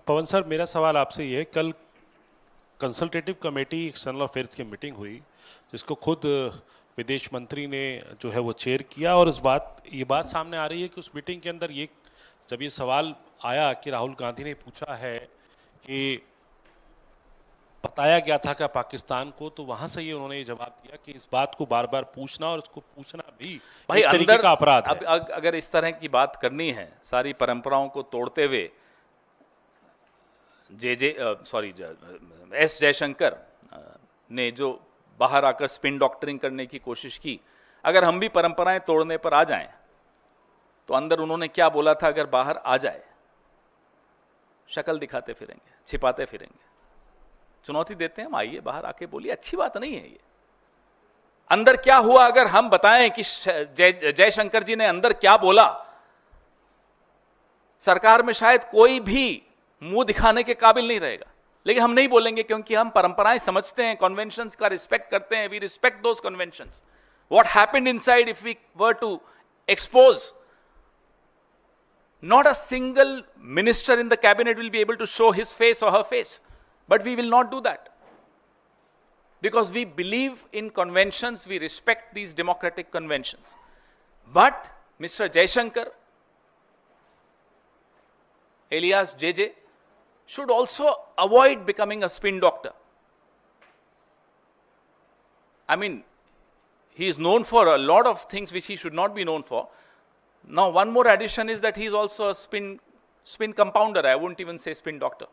पवन sir, मेरा सवाल आपसे ये है, कल कंसल्टेटिव कमेटी एक्सटर्नल अफेयर्स की मीटिंग हुई जिसको खुद विदेश मंत्री ने जो है वो चेयर किया, और ये बात सामने आ रही है कि उस मीटिंग के अंदर जब ये सवाल आया कि राहुल गांधी ने पूछा है कि बताया गया था क्या पाकिस्तान को, तो वहां से उन्होंने ये जवाब दिया कि इस बात को बार बार पूछना और उसको पूछना भी भाई एक तरीके अंदर का अपराध है। अगर इस तरह की बात करनी है, सारी परंपराओं को तोड़ते हुए एस जयशंकर ने जो बाहर आकर स्पिन डॉक्टरिंग करने की कोशिश की, अगर हम भी परंपराएं तोड़ने पर आ जाएं तो अंदर उन्होंने क्या बोला था अगर बाहर आ जाए, शक्ल दिखाते फिरेंगे, छिपाते फिरेंगे। चुनौती देते हैं हम, आइए बाहर आके बोलिए, अच्छी बात नहीं है ये। अंदर क्या हुआ अगर हम बताएं कि जयशंकर जी ने अंदर क्या बोला, सरकार में शायद कोई भी मुंह दिखाने के काबिल नहीं रहेगा, लेकिन हम नहीं बोलेंगे क्योंकि हम परंपराएं समझते हैं, कन्वेंशंस का रिस्पेक्ट करते हैं, we respect those conventions. What happened inside if we were to expose, not a single minister in the cabinet will be able to show his face or her face, but we will not do that because we believe in conventions, we respect these democratic conventions. But Mr. Jaishankar alias JJ should also avoid becoming a spin doctor. I mean, he is known for a lot of things which he should not be known for. Now, one more addition is that he is also a spin compounder. I wouldn't even say spin doctor.